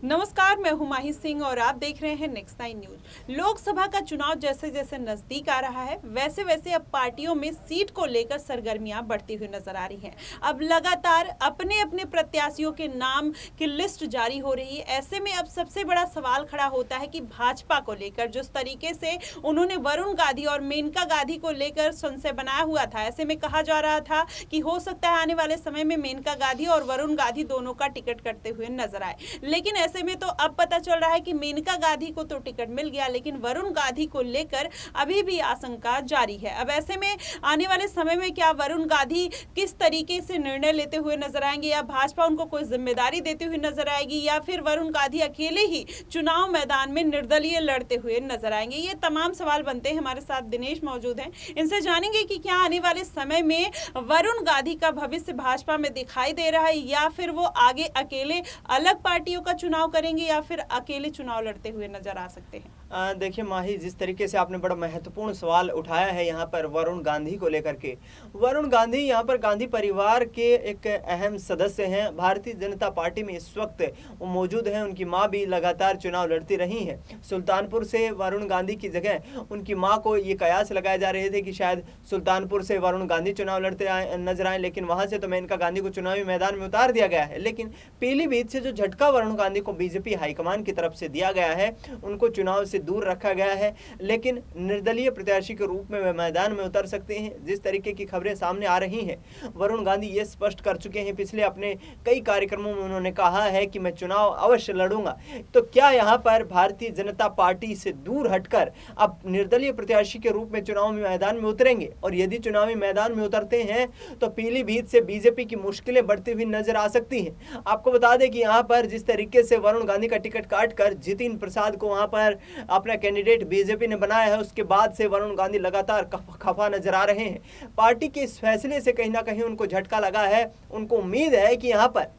नमस्कार, मैं हूं माही सिंह और आप देख रहे हैं नेक्स्ट 9 न्यूज। लोकसभा का चुनाव जैसे जैसे नजदीक आ रहा है वैसे वैसे अब पार्टियों में सीट को लेकर सरगर्मियां बढ़ती हुई नजर आ रही हैं। अब लगातार अपने अपने प्रत्याशियों के नाम की लिस्ट जारी हो रही है। ऐसे में अब सबसे बड़ा सवाल खड़ा होता है कि भाजपा को लेकर जिस तरीके से उन्होंने वरुण गांधी और मेनका गांधी को लेकर संशय बनाया हुआ था, ऐसे में कहा जा रहा था कि हो सकता है आने वाले समय में मेनका गांधी और वरुण गांधी दोनों का टिकट कटते हुए नजर आए। लेकिन ऐसे में तो अब पता चल रहा है कि मेनका गांधी को तो टिकट मिल गया, लेकिन वरुण गांधी को लेकर अभी भी आशंका जारी है। अब ऐसे में आने वाले समय में क्या वरुण गांधी किस तरीके से निर्णय लेते हुए नजर आएंगे, या भाजपा उनको कोई जिम्मेदारी देते हुए नजर आएगी, या फिर वरुण गांधी अकेले ही चुनाव मैदान में निर्दलीय लड़ते हुए नजर आएंगे? ये तमाम सवाल बनते हैं। हमारे साथ दिनेश मौजूद हैं, इनसे जानेंगे कि क्या आने वाले समय में वरुण गांधी का भविष्य भाजपा में दिखाई दे रहा है, या फिर वो आगे अकेले अलग पार्टियों का चुनाव करेंगे, या फिर अकेले चुनाव लड़ते हुए नजर आ सकते हैं? देखिए माही, जिस तरीके से आपने बड़ा महत्वपूर्ण सवाल उठाया है यहाँ पर वरुण गांधी को लेकर के। वरुण गांधी यहाँ पर गांधी परिवार के एक अहम सदस्य हैं। भारतीय जनता पार्टी में इस वक्त वो मौजूद हैं। उनकी माँ भी लगातार चुनाव लड़ती रही हैं। सुल्तानपुर से वरुण गांधी की जगह उनकी माँ को ये कयास लगाए जा रहे थे कि शायद सुल्तानपुर से वरुण गांधी चुनाव लड़ते नजर आए, लेकिन वहाँ से तो मेनका गांधी को चुनावी मैदान में उतार दिया गया है। लेकिन पीलीभीत से जो झटका वरुण गांधी को बीजेपी हाईकमान की तरफ से दिया गया है, उनको चुनाव से दूर रखा गया है, लेकिन निर्दलीय प्रत्याशी के रूप में वे मैदान में उतर सकते हैं। जिस तरीके की खबरें सामने आ रही हैं, वरुण गांधी ये स्पष्ट कर चुके हैं, पिछले अपने कई कार्यक्रमों में उन्होंने कहा है कि मैं चुनाव अवश्य लड़ूंगा। तो क्या यहाँ पर भारतीय जनता पार्टी से दूर हटकर अब निर्दलीय प्रत्याशी के रूप में चुनावी मैदान में उतरेंगे? और यदि चुनावी मैदान में उतरते हैं तो पीलीभीत से बीजेपी की मुश्किलें बढ़ती हुई नजर आ सकती हैं। आपको बता दें कि यहाँ पर जिस तरीके से वरुण गांधी का टिकट काटकर जितिन प्रसाद को वहां पर अपना कैंडिडेट बीजेपी ने बनाया है, उसके बाद से वरुण गांधी लगातार खफा नजर आ रहे हैं। पार्टी के इस फैसले से कहीं ना कहीं उनको झटका लगा है। उनको उम्मीद है कि यहाँ पर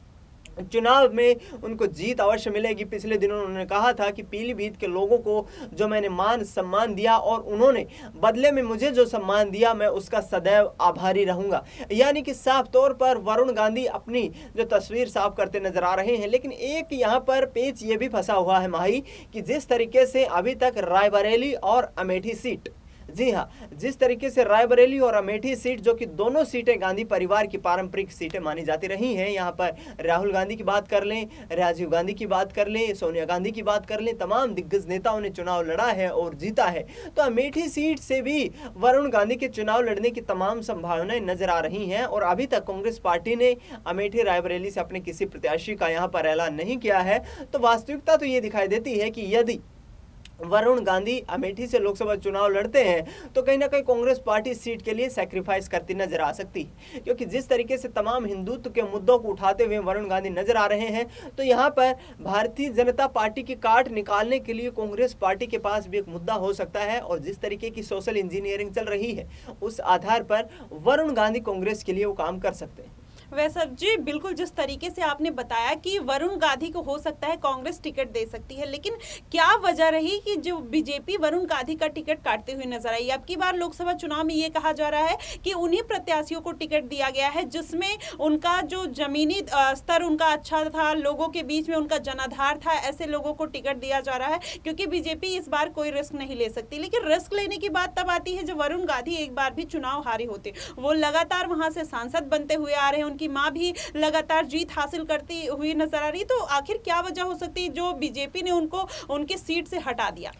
चुनाव में उनको जीत अवश्य मिलेगी। पिछले दिनों उन्होंने कहा था कि पीलीभीत के लोगों को जो मैंने मान सम्मान दिया और उन्होंने बदले में मुझे जो सम्मान दिया, मैं उसका सदैव आभारी रहूंगा। यानी कि साफ तौर पर वरुण गांधी अपनी जो तस्वीर साफ करते नजर आ रहे हैं। लेकिन एक यहाँ पर पेच ये भी फंसा हुआ है माही, कि जिस तरीके से अभी तक रायबरेली और अमेठी सीट, जी हाँ, जिस तरीके से रायबरेली और अमेठी सीट, जो कि दोनों सीटें गांधी परिवार की पारंपरिक सीटें मानी जाती रही हैं, यहाँ पर राहुल गांधी की बात कर लें, राजीव गांधी की बात कर लें, सोनिया गांधी की बात कर लें, तमाम दिग्गज नेताओं ने चुनाव लड़ा है और जीता है। तो अमेठी सीट से भी वरुण गांधी के चुनाव लड़ने की तमाम संभावनाएं नजर आ रही हैं। और अभी तक कांग्रेस पार्टी ने अमेठी रायबरेली से अपने किसी प्रत्याशी का यहाँ पर ऐलान नहीं किया है। तो वास्तविकता तो ये दिखाई देती है कि यदि वरुण गांधी अमेठी से लोकसभा चुनाव लड़ते हैं तो कहीं ना कहीं कांग्रेस पार्टी सीट के लिए सैक्रिफाइस करती नजर आ सकती है, क्योंकि जिस तरीके से तमाम हिंदुत्व के मुद्दों को उठाते हुए वरुण गांधी नजर आ रहे हैं, तो यहाँ पर भारतीय जनता पार्टी की काट निकालने के लिए कांग्रेस पार्टी के पास भी एक मुद्दा हो सकता है। और जिस तरीके की सोशल इंजीनियरिंग चल रही है, उस आधार पर वरुण गांधी कांग्रेस के लिए वो काम कर सकते हैं। वैसे जी बिल्कुल, जिस तरीके से आपने बताया कि वरुण गांधी को हो सकता है कांग्रेस टिकट दे सकती है, लेकिन क्या वजह रही कि जो बीजेपी वरुण गांधी का टिकट काटते हुए नजर आई? अब की बार लोकसभा चुनाव में ये कहा जा रहा है कि उन्हीं प्रत्याशियों को टिकट दिया गया है जिसमें उनका जो जमीनी स्तर उनका अच्छा था, लोगों के बीच में उनका जनाधार था। ऐसे लोगों को टिकट दिया जा रहा है क्योंकि बीजेपी इस बार कोई रिस्क नहीं ले सकती। लेकिन रिस्क लेने की बात तब आती है जब वरुण गांधी एक बार भी चुनाव हारे होते। वो लगातार वहां से सांसद बनते हुए आ रहे हैं, की मां भी लगातार जीत हासिल करती हुई नजर आ रही। तो आखिर क्या वजह हो सकती है जो बीजेपी ने उनको उनकी सीट से हटा दिया?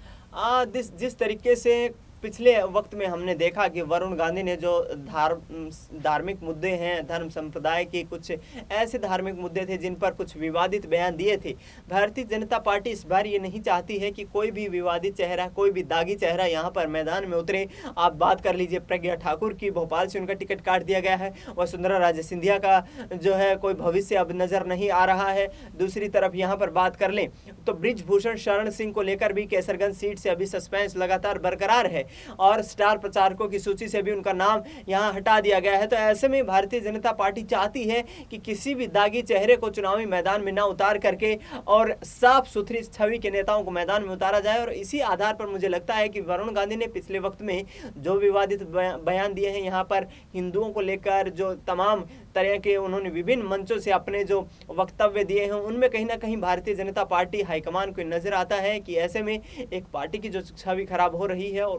जिस तरीके से पिछले वक्त में हमने देखा कि वरुण गांधी ने जो धार्मिक मुद्दे हैं, धर्म संप्रदाय के कुछ ऐसे धार्मिक मुद्दे थे जिन पर कुछ विवादित बयान दिए थे। भारतीय जनता पार्टी इस बार ये नहीं चाहती है कि कोई भी विवादित चेहरा, कोई भी दागी चेहरा यहाँ पर मैदान में उतरे। आप बात कर लीजिए प्रज्ञा ठाकुर की, भोपाल से उनका टिकट काट दिया गया है। वसुंधरा राजे सिंधिया का जो है कोई भविष्य अब नजर नहीं आ रहा है। दूसरी तरफ यहाँ पर बात कर लें तो ब्रिजभूषण शरण सिंह को लेकर भी केसरगंज सीट से अभी सस्पेंस लगातार बरकरार है और स्टार प्रचारकों की सूची से भी उनका नाम यहां हटा दिया गया है। तो ऐसे में भारतीय जनता पार्टी चाहती है कि किसी भी दागी चेहरे को चुनावी मैदान में ना उतार करके और साफ सुथरी छवि के नेताओं को मैदान में उतारा जाए। और इसी आधार पर मुझे लगता है कि वरुण गांधी ने पिछले वक्त में जो विवादित बयान दिए हैं यहाँ पर हिंदुओं को लेकर, जो तमाम तरह के उन्होंने विभिन्न मंचों से अपने जो वक्तव्य दिए हैं उनमें कहीं ना कहीं भारतीय जनता पार्टी हाईकमान को नजर आता है कि ऐसे में एक पार्टी की जो छवि खराब हो रही है और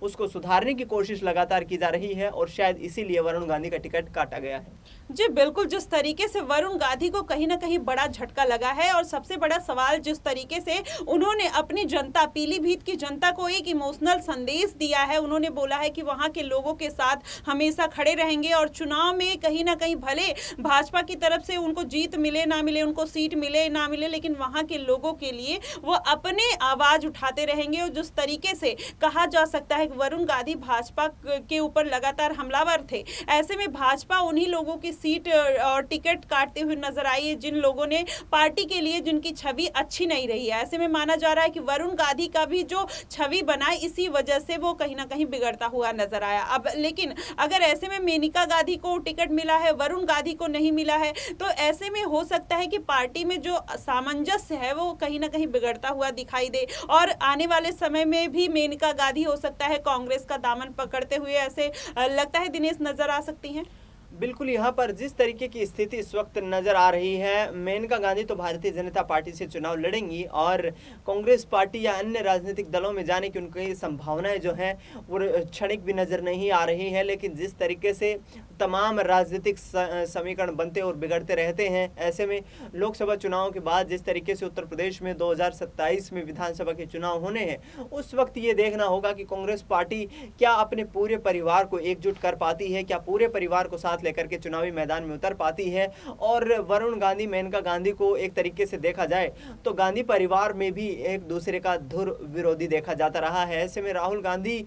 उसको सुधारने की कोशिश लगातार की जा रही है और शायद इसीलिए वरुण गांधी का टिकट काटा गया है। जी बिल्कुल, जिस तरीके से वरुण गांधी को कहीं ना कहीं बड़ा झटका लगा है और सबसे बड़ा सवाल जिस तरीके से उन्होंने अपनी जनता, पीलीभीत की जनता को एक इमोशनल संदेश दिया है। उन्होंने बोला है कि वहां के लोगों के साथ हमेशा खड़े रहेंगे और चुनाव में कहीं ना कहीं भले भाजपा की तरफ से उनको जीत मिले ना मिले, उनको सीट मिले ना मिले, लेकिन वहां के लोगों के लिए वो अपने आवाज उठाते रहेंगे। और जिस तरीके से कहा जा सकता है कि वरुण गांधी भाजपा के ऊपर लगातार हमलावर थे, ऐसे में भाजपा उन्हीं लोगों की सीट और टिकट काटते हुए नजर आई है जिन लोगों ने पार्टी के लिए जिनकी छवि अच्छी नहीं रही है। ऐसे में माना जा रहा है कि वरुण गांधी का भी जो छवि बना इसी वजह से वो कहीं ना कहीं बिगड़ता हुआ नजर आया। अब लेकिन अगर ऐसे में मेनका गांधी को टिकट मिला है, वरुण गांधी को नहीं मिला है, तो ऐसे में हो सकता है कि पार्टी में जो सामंजस्य है वो कहीं ना कहीं बिगड़ता हुआ दिखाई दे और आने वाले समय में भी मेनका गांधी हो सकता है कांग्रेस का दामन पकड़ते हुए, ऐसे लगता है दिनेश नजर आ सकती हैं। बिल्कुल, यहाँ पर जिस तरीके की स्थिति इस वक्त नजर आ रही है, मेनका गांधी तो भारतीय जनता पार्टी से चुनाव लड़ेंगी और कांग्रेस पार्टी या अन्य राजनीतिक दलों में जाने की उनकी संभावनाएं जो हैं वो क्षणिक भी नजर नहीं आ रही है। लेकिन जिस तरीके से तमाम राजनीतिक समीकरण बनते और बिगड़ते रहते हैं, ऐसे में लोकसभा चुनाव के बाद जिस तरीके से उत्तर प्रदेश में 2027 में विधानसभा के चुनाव होने हैं, उस वक्त ये देखना होगा कि कांग्रेस पार्टी क्या अपने पूरे परिवार को एकजुट कर पाती है, क्या पूरे परिवार को साथ लेकर के चुनावी मैदान में उतर पाती है। और वरुण गांधी, मेनका गांधी को एक तरीके से देखा जाए तो गांधी परिवार में भी एक दूसरे का धुर विरोधी देखा जाता रहा है। ऐसे में राहुल गांधी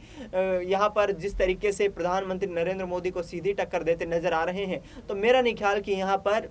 यहाँ पर जिस तरीके से प्रधानमंत्री नरेंद्र मोदी को सीधी टक्कर देते नजर आ रहे हैं, तो मेरा नहीं ख्याल कि यहाँ पर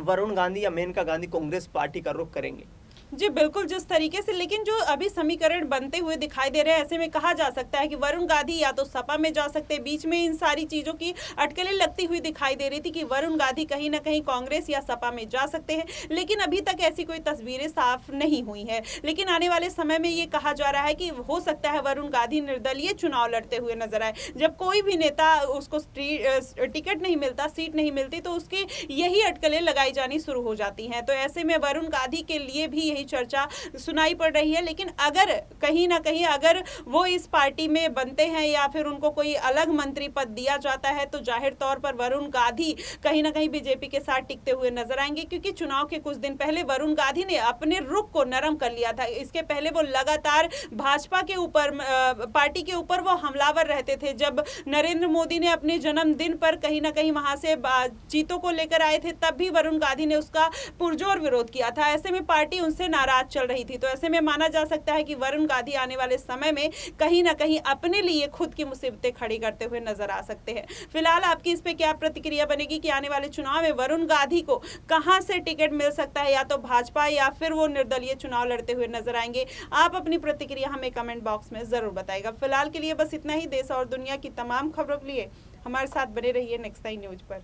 वरुण गांधी या मेनका गांधी कांग्रेस पार्टी का रुख करेंगे। जी बिल्कुल, जिस तरीके से लेकिन जो अभी समीकरण बनते हुए दिखाई दे रहे हैं, ऐसे में कहा जा सकता है कि वरुण गांधी या तो सपा में जा सकते हैं। बीच में इन सारी चीजों की अटकलें लगती हुई दिखाई दे रही थी कि वरुण गांधी कहीं ना कहीं कांग्रेस या सपा में जा सकते हैं, लेकिन अभी तक ऐसी कोई तस्वीरें साफ नहीं हुई है। लेकिन आने वाले समय में ये कहा जा रहा है कि हो सकता है वरुण गांधी निर्दलीय चुनाव लड़ते हुए नजर आए। जब कोई भी नेता उसको टिकट नहीं मिलता, सीट नहीं मिलती, तो उसकी यही अटकलें लगाई जानी शुरू हो जाती हैं। तो ऐसे में वरुण गांधी के लिए भी यही चर्चा सुनाई पड़ रही है। लेकिन अगर कहीं ना कहीं अगर वो इस पार्टी में बनते हैं या फिर उनको कोई अलग मंत्री पद दिया जाता है, तो जाहिर तौर पर वरुण गांधी कहीं ना कहीं बीजेपी के साथ टिकते हुए नजर आएंगे, क्योंकि चुनाव के कुछ दिन पहले वरुण गांधी ने अपने रुख को नरम कर लिया था। इसके पहले वो लगातार भाजपा के ऊपर, पार्टी के ऊपर वो हमलावर रहते थे। जब नरेंद्र मोदी ने अपने जन्मदिन पर कहीं ना कहीं वहां से चीतों को लेकर आए थे, तब भी वरुण गांधी ने उसका पुरजोर विरोध किया था। ऐसे में पार्टी उनसे नाराज चल रही थी। तो ऐसे में माना जा सकता है कि वरुण गांधी आने वाले समय में कहीं ना कहीं अपने लिए खुद की मुसीबतें खड़ी करते हुए नजर आ सकते हैं। फिलहाल आपकी इस पे क्या प्रतिक्रिया बनेगी कि आने वाले चुनाव में वरुण गांधी को कहां से टिकट मिल सकता है, या तो भाजपा या फिर वो निर्दलीय चुनाव लड़ते हुए नजर आएंगे? आप अपनी प्रतिक्रिया हमें कमेंट बॉक्स में जरूर बताएगा। फिलहाल के लिए बस इतना ही। देश और दुनिया की तमाम खबरों के लिए हमारे साथ बने रहिए नेक्स्ट टाइम न्यूज पर।